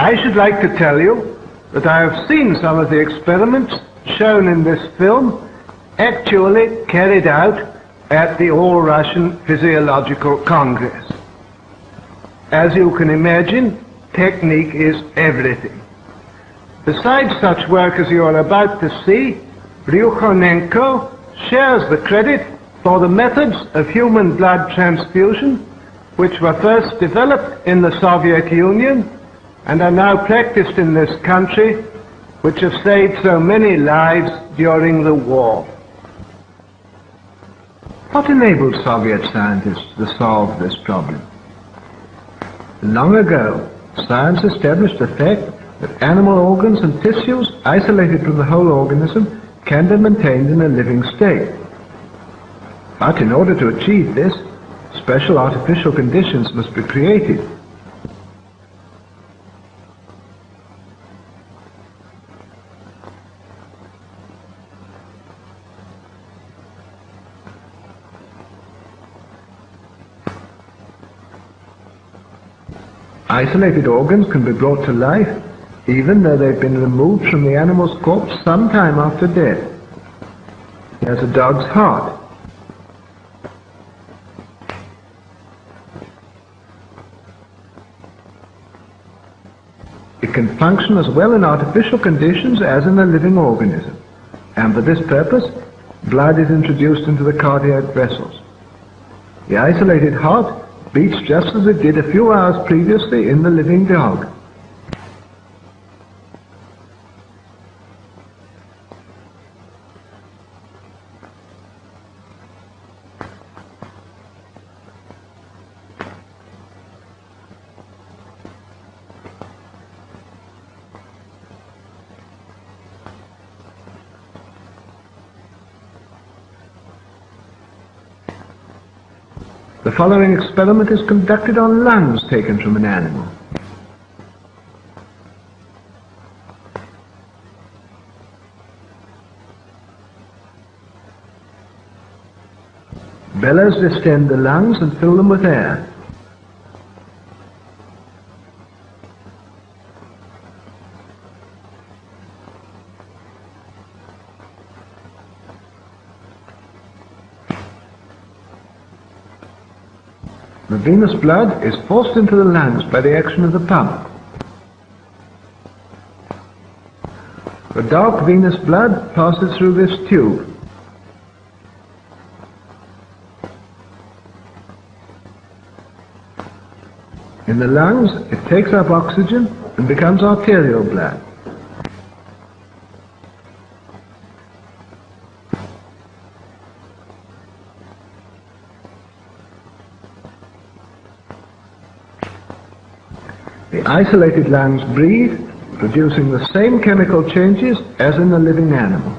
I should like to tell you that I have seen some of the experiments shown in this film actually carried out at the All-Russian Physiological Congress. As you can imagine, technique is everything. Besides such work as you are about to see, Ryukhonenko shares the credit for the methods of human blood transfusion which were first developed in the Soviet Union and are now practiced in this country, which have saved so many lives during the war. What enabled Soviet scientists to solve this problem? Long ago, science established the fact that animal organs and tissues isolated from the whole organism can be maintained in a living state. But in order to achieve this, special artificial conditions must be created. Isolated organs can be brought to life even though they've been removed from the animal's corpse some time after death. Here's a dog's heart. It can function as well in artificial conditions as in a living organism, and for this purpose, blood is introduced into the cardiac vessels. The isolated heart beats just as it did a few hours previously in the living dog. The following experiment is conducted on lungs taken from an animal. Bellows distend the lungs and fill them with air. The venous blood is forced into the lungs by the action of the pump. The dark venous blood passes through this tube. In the lungs, it takes up oxygen and becomes arterial blood. The isolated lungs breathe, producing the same chemical changes as in the living animal.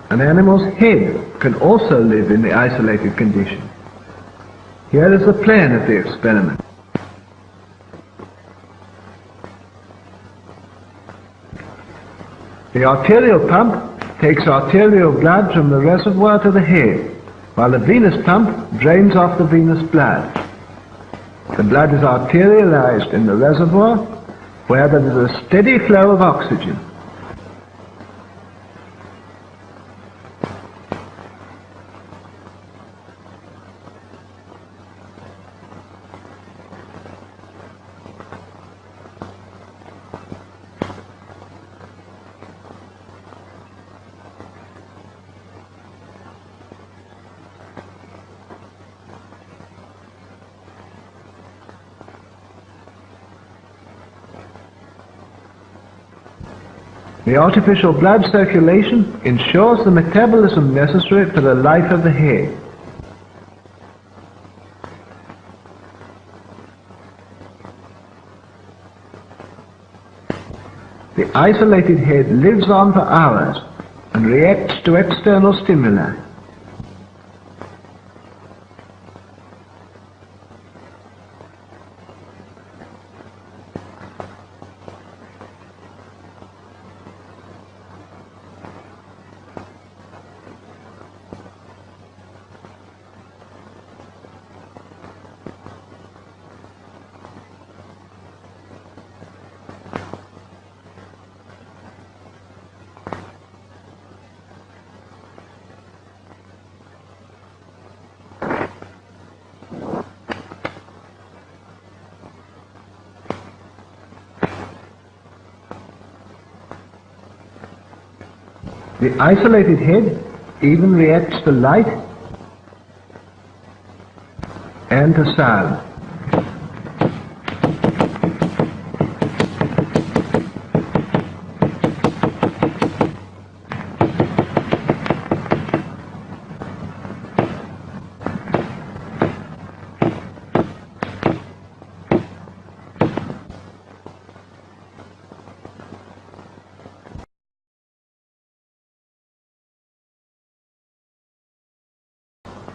An animal's head can also live in the isolated condition. Here is the plan of the experiment. The arterial pump takes arterial blood from the reservoir to the head, while the venous pump drains off the venous blood. The blood is arterialized in the reservoir, where there is a steady flow of oxygen. The artificial blood circulation ensures the metabolism necessary for the life of the head. The isolated head lives on for hours and reacts to external stimuli. The isolated head even reacts to light and to sound.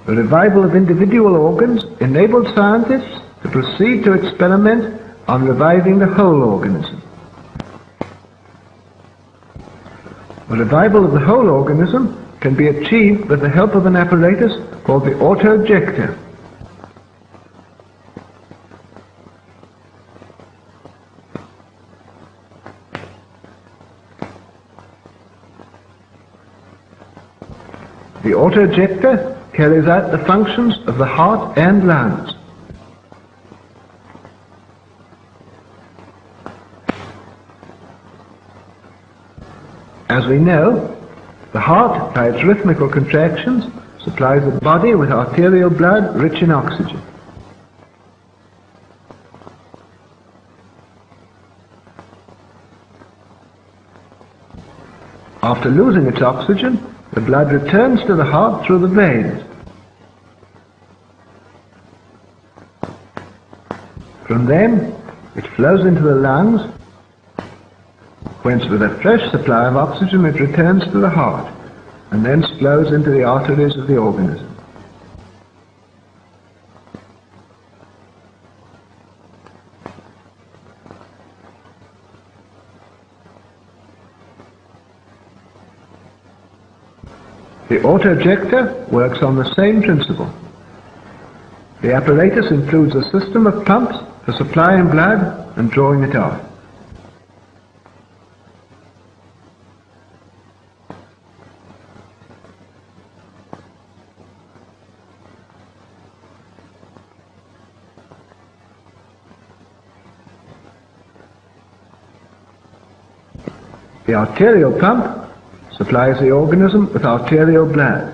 The revival of individual organs enabled scientists to proceed to experiment on reviving the whole organism. The revival of the whole organism can be achieved with the help of an apparatus called the auto-ejector. The auto-ejector carries out the functions of the heart and lungs. As we know, the heart, by its rhythmical contractions, supplies the body with arterial blood rich in oxygen. After losing its oxygen, the blood returns to the heart through the veins. From them, it flows into the lungs, whence with a fresh supply of oxygen it returns to the heart, and thence flows into the arteries of the organism. The auto-ejector works on the same principle. The apparatus includes a system of pumps for supplying blood and drawing it off. The arterial pump supplies the organism with arterial blood.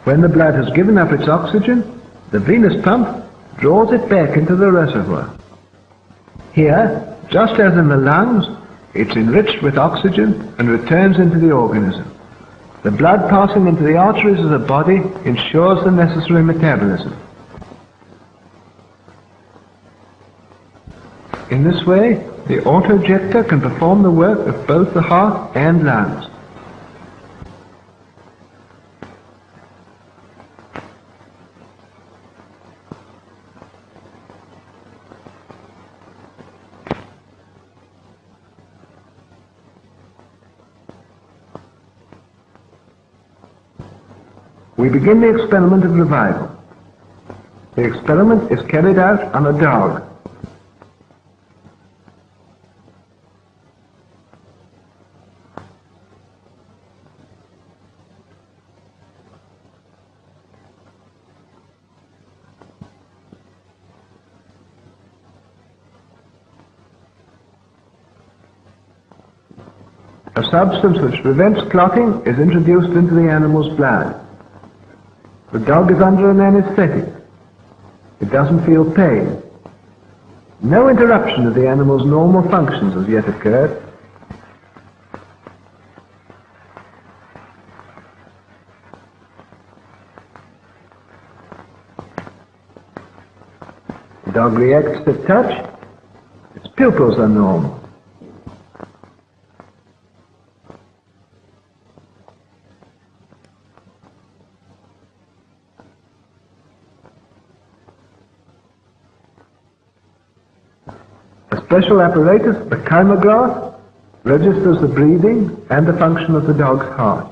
When the blood has given up its oxygen, the venous pump draws it back into the reservoir. Here, just as in the lungs, it's enriched with oxygen and returns into the organism. The blood passing into the arteries of the body ensures the necessary metabolism. In this way, the auto-ejector can perform the work of both the heart and lungs. We begin the experiment of revival. The experiment is carried out on a dog. A substance which prevents clotting is introduced into the animal's blood. The dog is under an anesthetic. It doesn't feel pain. No interruption of the animal's normal functions has yet occurred. The dog reacts to touch. Its pupils are normal. A special apparatus, the kymograph, registers the breathing and the function of the dog's heart.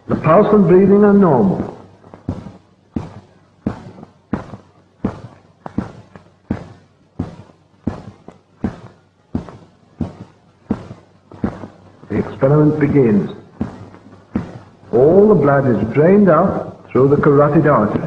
The pulse and breathing are normal. The experiment begins. All the blood is drained out through the carotid artery.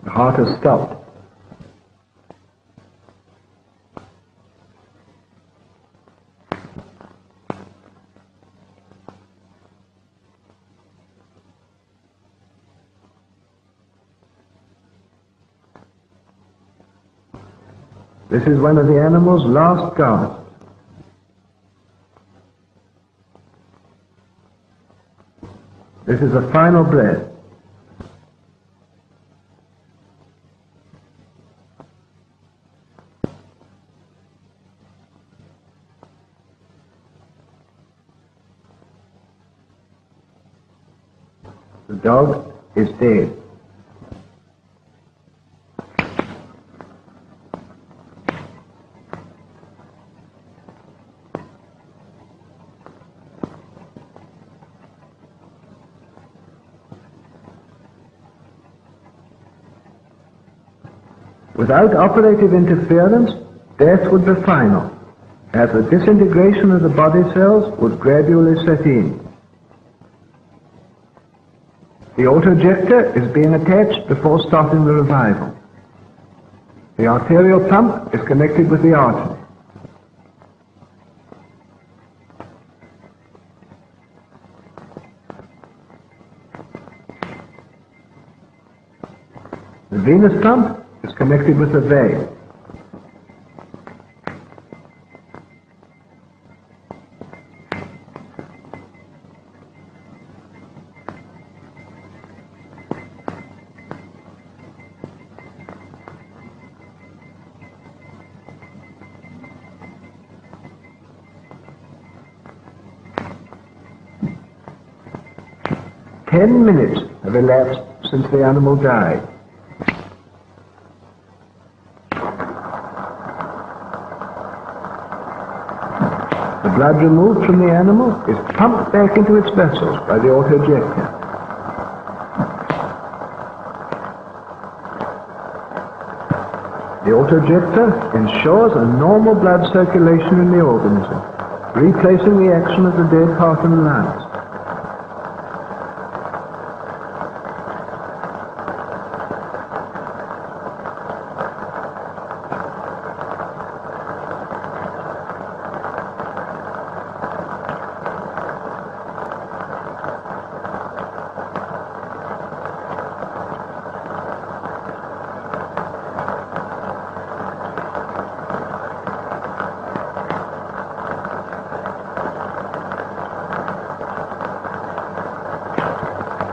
The heart has stopped. This is one of the animal's last gasps. This is the final breath. The dog is dead. Without operative interference, death would be final, as the disintegration of the body cells would gradually set in. The autojector is being attached before starting the revival. The arterial pump is connected with the artery. The venous pump is connected with the vein. Ten minutes have elapsed since the animal died. The blood removed from the animal is pumped back into its vessels by the autojector. The autojector ensures a normal blood circulation in the organism, replacing the action of the dead heart and lungs.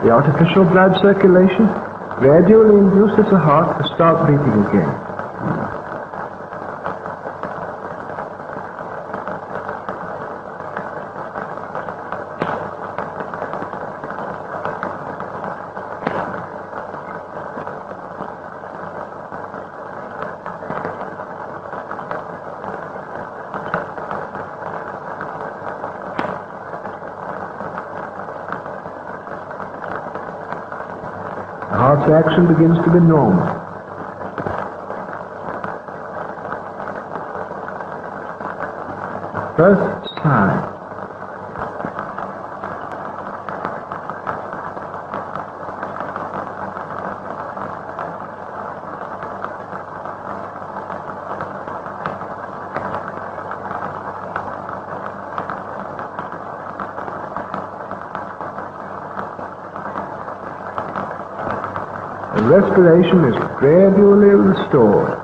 The artificial blood circulation gradually induces the heart to start beating again. The heart's action begins to be normal. First sign. The respiration is gradually restored.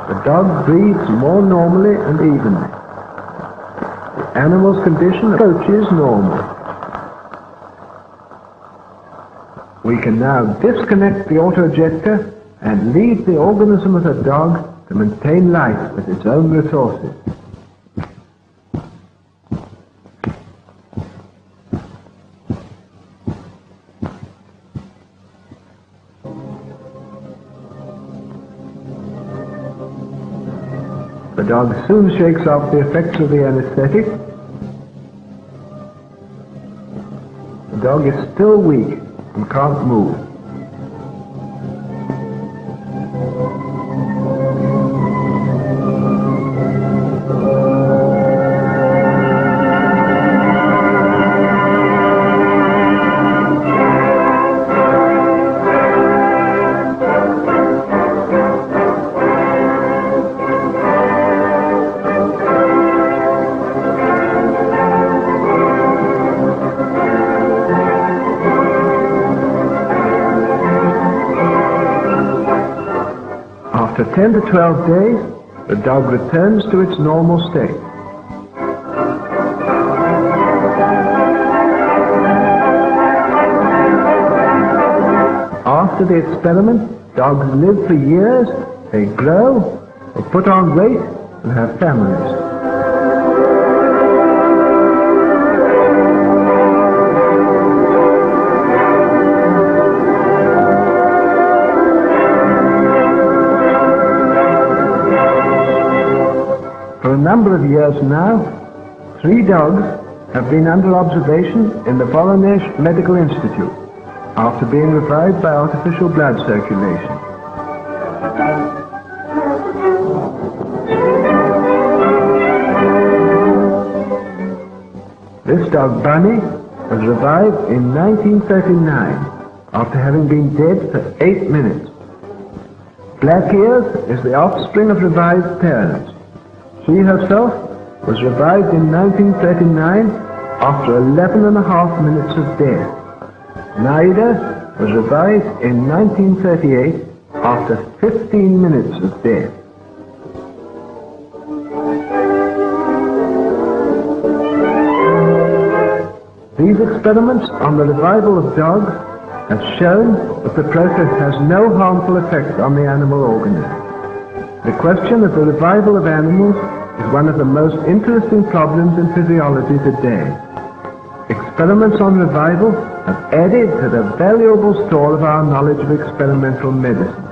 The dog breathes more normally and evenly. The animal's condition approaches normal. We can now disconnect the autojector and leave the organism of the dog to maintain life with its own resources. The dog soon shakes off the effects of the anesthetic. The dog is still weak and can't move. After 10 to 12 days, the dog returns to its normal state. After the experiment, dogs live for years, they grow, they put on weight, and have families. For a number of years now, 3 dogs have been under observation in the Voronezh Medical Institute after being revived by artificial blood circulation. This dog, Bunny, was revived in 1939 after having been dead for 8 minutes. Black Ears is the offspring of revived parents. She herself was revived in 1939 after 11.5 minutes of death. Naida was revived in 1938 after 15 minutes of death. These experiments on the revival of dogs have shown that the process has no harmful effect on the animal organism. The question of the revival of animals is one of the most interesting problems in physiology today. Experiments on revival have added to the valuable store of our knowledge of experimental medicine.